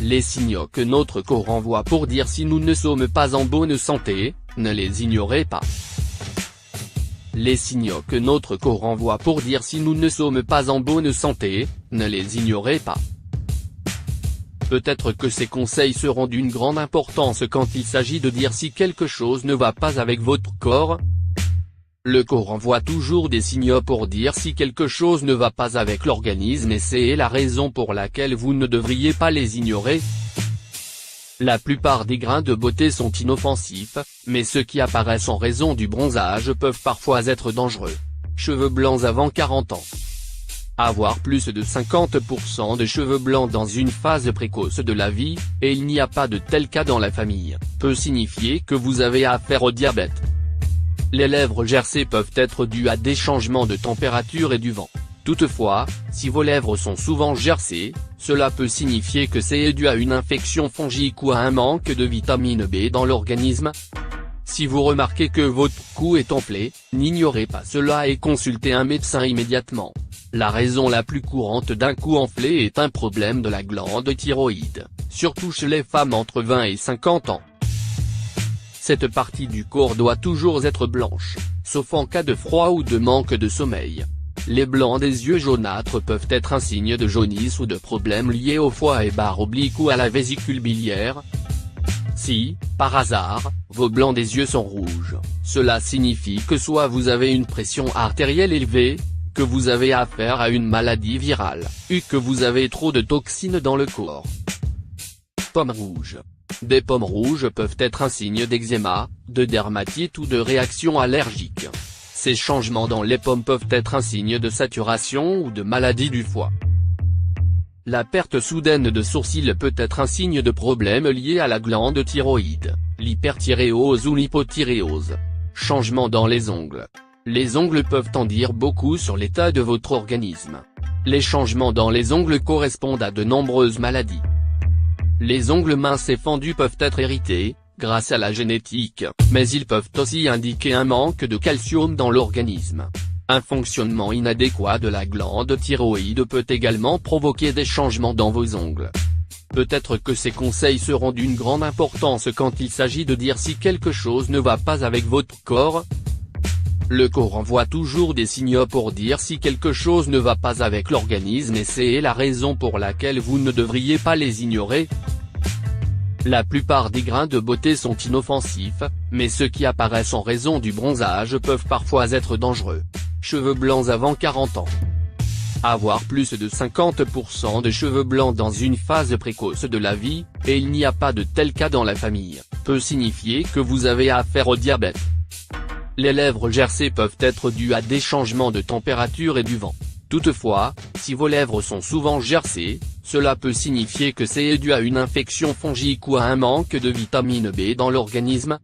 Les signaux que notre corps envoie pour dire si nous ne sommes pas en bonne santé, ne les ignorez pas. Les signaux que notre corps envoie pour dire si nous ne sommes pas en bonne santé, ne les ignorez pas. Peut-être que ces conseils seront d'une grande importance quand il s'agit de dire si quelque chose ne va pas avec votre corps. Le corps envoie toujours des signaux pour dire si quelque chose ne va pas avec l'organisme et c'est la raison pour laquelle vous ne devriez pas les ignorer. La plupart des grains de beauté sont inoffensifs, mais ceux qui apparaissent en raison du bronzage peuvent parfois être dangereux. Cheveux blancs avant 40 ans. Avoir plus de 50% de cheveux blancs dans une phase précoce de la vie, et il n'y a pas de tel cas dans la famille, peut signifier que vous avez affaire au diabète. Les lèvres gercées peuvent être dues à des changements de température et du vent. Toutefois, si vos lèvres sont souvent gercées, cela peut signifier que c'est dû à une infection fongique ou à un manque de vitamine B dans l'organisme. Si vous remarquez que votre cou est enflé, n'ignorez pas cela et consultez un médecin immédiatement. La raison la plus courante d'un cou enflé est un problème de la glande thyroïde, surtout chez les femmes entre 20 et 50 ans. Cette partie du corps doit toujours être blanche, sauf en cas de froid ou de manque de sommeil. Les blancs des yeux jaunâtres peuvent être un signe de jaunisse ou de problèmes liés au foie et barre oblique ou à la vésicule biliaire. Si, par hasard, vos blancs des yeux sont rouges, cela signifie que soit vous avez une pression artérielle élevée, que vous avez affaire à une maladie virale, ou que vous avez trop de toxines dans le corps. Pommes rouges. Des pommes rouges peuvent être un signe d'eczéma, de dermatite ou de réaction allergique. Ces changements dans les pommes peuvent être un signe de saturation ou de maladie du foie. La perte soudaine de sourcils peut être un signe de problème lié à la glande thyroïde, l'hyperthyréose ou l'hypothyréose. Changement dans les ongles. Les ongles peuvent en dire beaucoup sur l'état de votre organisme. Les changements dans les ongles correspondent à de nombreuses maladies. Les ongles minces et fendus peuvent être hérités, grâce à la génétique, mais ils peuvent aussi indiquer un manque de calcium dans l'organisme. Un fonctionnement inadéquat de la glande thyroïde peut également provoquer des changements dans vos ongles. Peut-être que ces conseils seront d'une grande importance quand il s'agit de dire si quelque chose ne va pas avec votre corps. Le corps envoie toujours des signaux pour dire si quelque chose ne va pas avec l'organisme et c'est la raison pour laquelle vous ne devriez pas les ignorer. La plupart des grains de beauté sont inoffensifs, mais ceux qui apparaissent en raison du bronzage peuvent parfois être dangereux. Cheveux blancs avant 40 ans. Avoir plus de 50% de cheveux blancs dans une phase précoce de la vie, et il n'y a pas de tel cas dans la famille, peut signifier que vous avez affaire au diabète. Les lèvres gercées peuvent être dues à des changements de température et du vent. Toutefois, si vos lèvres sont souvent gercées, cela peut signifier que c'est dû à une infection fongique ou à un manque de vitamine B dans l'organisme.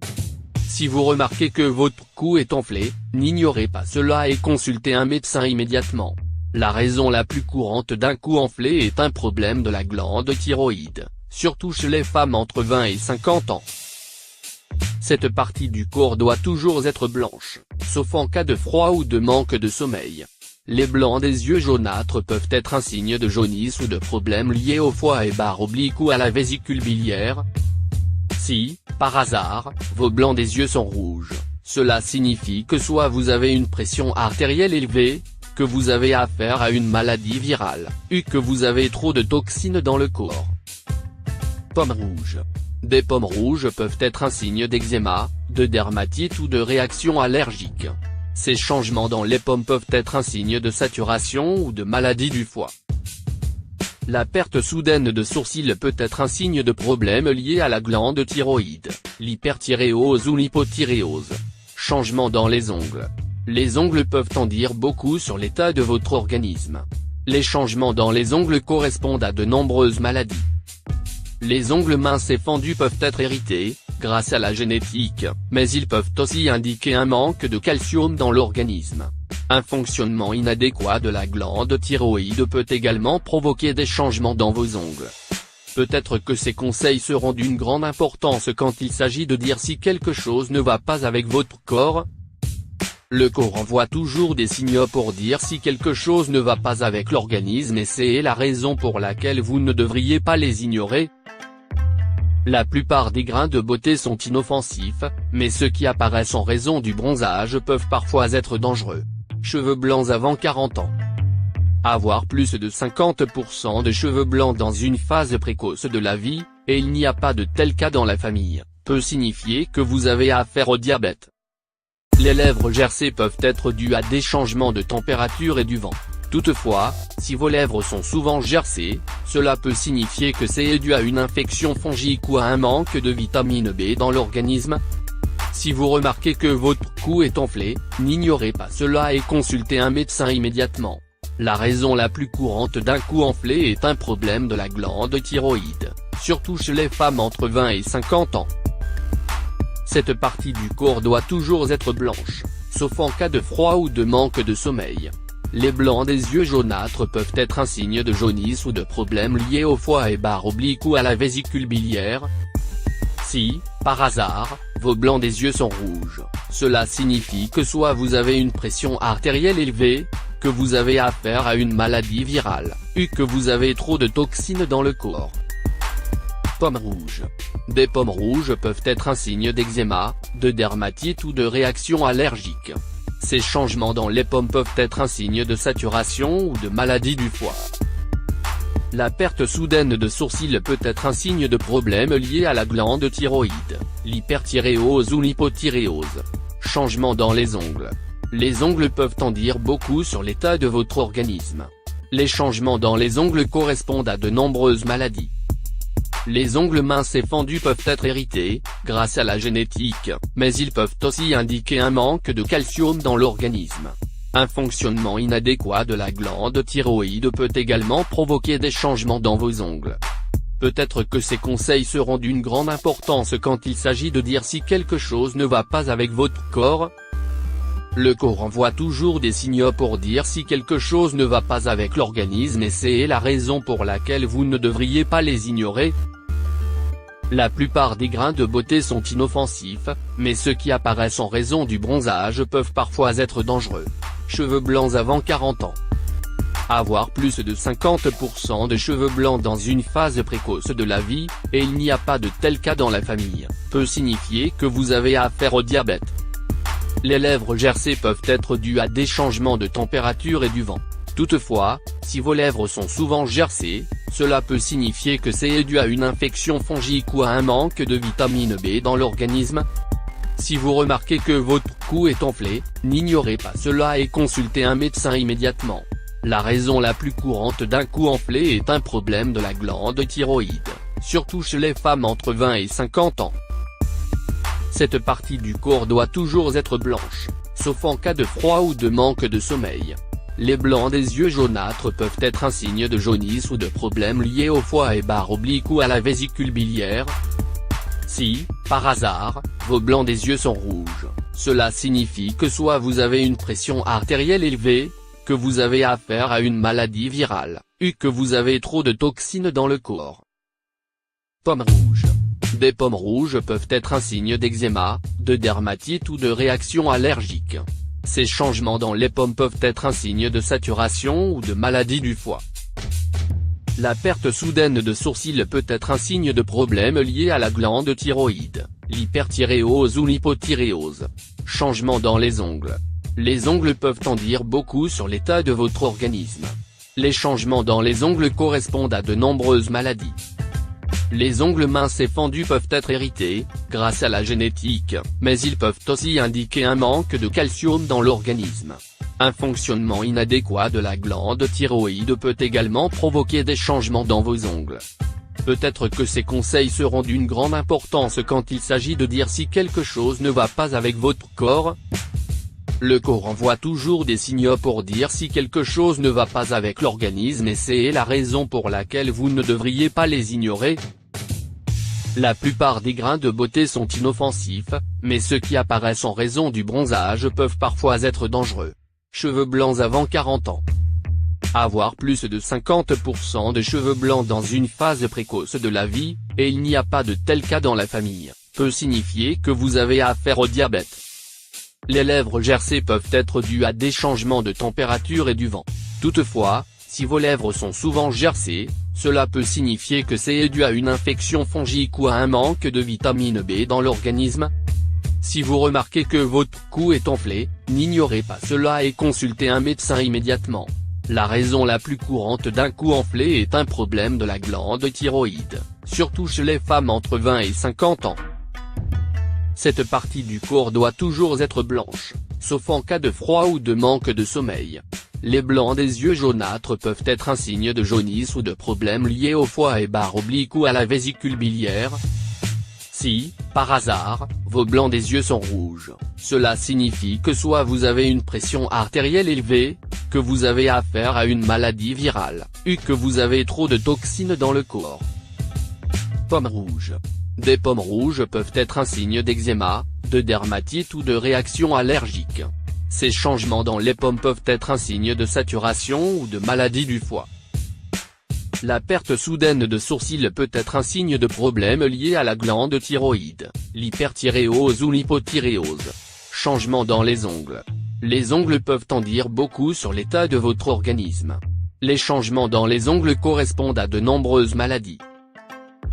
Si vous remarquez que votre cou est enflé, n'ignorez pas cela et consultez un médecin immédiatement. La raison la plus courante d'un cou enflé est un problème de la glande thyroïde, surtout chez les femmes entre 20 et 50 ans. Cette partie du corps doit toujours être blanche, sauf en cas de froid ou de manque de sommeil. Les blancs des yeux jaunâtres peuvent être un signe de jaunisse ou de problèmes liés au foie et barre oblique ou à la vésicule biliaire. Si, par hasard, vos blancs des yeux sont rouges, cela signifie que soit vous avez une pression artérielle élevée, que vous avez affaire à une maladie virale, ou que vous avez trop de toxines dans le corps. Pommes rouges. Des pommes rouges peuvent être un signe d'eczéma, de dermatite ou de réaction allergique. Ces changements dans les pommes peuvent être un signe de saturation ou de maladie du foie. La perte soudaine de sourcils peut être un signe de problème lié à la glande thyroïde, l'hyperthyréose ou l'hypothyréose. Changement dans les ongles. Les ongles peuvent en dire beaucoup sur l'état de votre organisme. Les changements dans les ongles correspondent à de nombreuses maladies. Les ongles minces et fendus peuvent être hérités, grâce à la génétique, mais ils peuvent aussi indiquer un manque de calcium dans l'organisme. Un fonctionnement inadéquat de la glande thyroïde peut également provoquer des changements dans vos ongles. Peut-être que ces conseils seront d'une grande importance quand il s'agit de dire si quelque chose ne va pas avec votre corps. Le corps envoie toujours des signaux pour dire si quelque chose ne va pas avec l'organisme et c'est la raison pour laquelle vous ne devriez pas les ignorer. La plupart des grains de beauté sont inoffensifs, mais ceux qui apparaissent en raison du bronzage peuvent parfois être dangereux. Cheveux blancs avant 40 ans. Avoir plus de 50% de cheveux blancs dans une phase précoce de la vie, et il n'y a pas de tel cas dans la famille, peut signifier que vous avez affaire au diabète. Les lèvres gercées peuvent être dues à des changements de température et du vent. Toutefois, si vos lèvres sont souvent gercées, cela peut signifier que c'est dû à une infection fongique ou à un manque de vitamine B dans l'organisme. Si vous remarquez que votre cou est enflé, n'ignorez pas cela et consultez un médecin immédiatement. La raison la plus courante d'un cou enflé est un problème de la glande thyroïde, surtout chez les femmes entre 20 et 50 ans. Cette partie du corps doit toujours être blanche, sauf en cas de froid ou de manque de sommeil. Les blancs des yeux jaunâtres peuvent être un signe de jaunisse ou de problèmes liés au foie et barre oblique ou à la vésicule biliaire. Si, par hasard, vos blancs des yeux sont rouges, cela signifie que soit vous avez une pression artérielle élevée, que vous avez affaire à une maladie virale, ou que vous avez trop de toxines dans le corps. Pommes rouges. Des pommes rouges peuvent être un signe d'eczéma, de dermatite ou de réaction allergique. Ces changements dans les pommes peuvent être un signe de saturation ou de maladie du foie. La perte soudaine de sourcils peut être un signe de problème lié à la glande thyroïde, l'hyperthyréose ou l'hypothyréose. Changement dans les ongles. Les ongles peuvent en dire beaucoup sur l'état de votre organisme. Les changements dans les ongles correspondent à de nombreuses maladies. Les ongles minces et fendus peuvent être hérités, grâce à la génétique, mais ils peuvent aussi indiquer un manque de calcium dans l'organisme. Un fonctionnement inadéquat de la glande thyroïde peut également provoquer des changements dans vos ongles. Peut-être que ces conseils seront d'une grande importance quand il s'agit de dire si quelque chose ne va pas avec votre corps. Le corps envoie toujours des signaux pour dire si quelque chose ne va pas avec l'organisme et c'est la raison pour laquelle vous ne devriez pas les ignorer. La plupart des grains de beauté sont inoffensifs, mais ceux qui apparaissent en raison du bronzage peuvent parfois être dangereux. Cheveux blancs avant 40 ans. Avoir plus de 50% de cheveux blancs dans une phase précoce de la vie, et il n'y a pas de tel cas dans la famille, peut signifier que vous avez affaire au diabète. Les lèvres gercées peuvent être dues à des changements de température et du vent. Toutefois, si vos lèvres sont souvent gercées, cela peut signifier que c'est dû à une infection fongique ou à un manque de vitamine B dans l'organisme. Si vous remarquez que votre cou est enflé, n'ignorez pas cela et consultez un médecin immédiatement. La raison la plus courante d'un cou enflé est un problème de la glande thyroïde, surtout chez les femmes entre 20 et 50 ans. Cette partie du corps doit toujours être blanche, sauf en cas de froid ou de manque de sommeil. Les blancs des yeux jaunâtres peuvent être un signe de jaunisse ou de problèmes liés au foie et barre oblique ou à la vésicule biliaire. Si, par hasard, vos blancs des yeux sont rouges, cela signifie que soit vous avez une pression artérielle élevée, que vous avez affaire à une maladie virale, ou que vous avez trop de toxines dans le corps. Pommes rouges. Des pommes rouges peuvent être un signe d'eczéma, de dermatite ou de réaction allergique. Ces changements dans les pommes peuvent être un signe de saturation ou de maladie du foie. La perte soudaine de sourcils peut être un signe de problème lié à la glande thyroïde, l'hyperthyréose ou l'hypothyréose. Changement dans les ongles. Les ongles peuvent en dire beaucoup sur l'état de votre organisme. Les changements dans les ongles correspondent à de nombreuses maladies. Les ongles minces et fendus peuvent être hérités, grâce à la génétique, mais ils peuvent aussi indiquer un manque de calcium dans l'organisme. Un fonctionnement inadéquat de la glande thyroïde peut également provoquer des changements dans vos ongles. Peut-être que ces conseils seront d'une grande importance quand il s'agit de dire si quelque chose ne va pas avec votre corps. Le corps envoie toujours des signaux pour dire si quelque chose ne va pas avec l'organisme et c'est la raison pour laquelle vous ne devriez pas les ignorer. La plupart des grains de beauté sont inoffensifs, mais ceux qui apparaissent en raison du bronzage peuvent parfois être dangereux. Cheveux blancs avant 40 ans. Avoir plus de 50% de cheveux blancs dans une phase précoce de la vie, et il n'y a pas de tel cas dans la famille, peut signifier que vous avez affaire au diabète. Les lèvres gercées peuvent être dues à des changements de température et du vent. Toutefois, si vos lèvres sont souvent gercées, Cela peut signifier que c'est dû à une infection fongique ou à un manque de vitamine B dans l'organisme. Si vous remarquez que votre cou est enflé, n'ignorez pas cela et consultez un médecin immédiatement. La raison la plus courante d'un cou enflé est un problème de la glande thyroïde, surtout chez les femmes entre 20 et 50 ans. Cette partie du corps doit toujours être blanche, sauf en cas de froid ou de manque de sommeil. Les blancs des yeux jaunâtres peuvent être un signe de jaunisse ou de problèmes liés au foie et barre oblique ou à la vésicule biliaire. Si, par hasard, vos blancs des yeux sont rouges, cela signifie que soit vous avez une pression artérielle élevée, que vous avez affaire à une maladie virale, ou que vous avez trop de toxines dans le corps. Pommes rouges. Des pommes rouges peuvent être un signe d'eczéma, de dermatite ou de réaction allergique. Ces changements dans les pommes peuvent être un signe de saturation ou de maladie du foie. La perte soudaine de sourcils peut être un signe de problème lié à la glande thyroïde, l'hyperthyréose ou l'hypothyréose. Changement dans les ongles. Les ongles peuvent en dire beaucoup sur l'état de votre organisme. Les changements dans les ongles correspondent à de nombreuses maladies.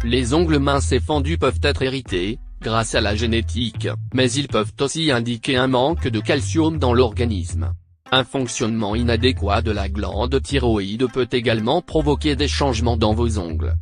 Les ongles minces et fendus peuvent être hérités, grâce à la génétique, mais ils peuvent aussi indiquer un manque de calcium dans l'organisme. Un fonctionnement inadéquat de la glande thyroïde peut également provoquer des changements dans vos ongles.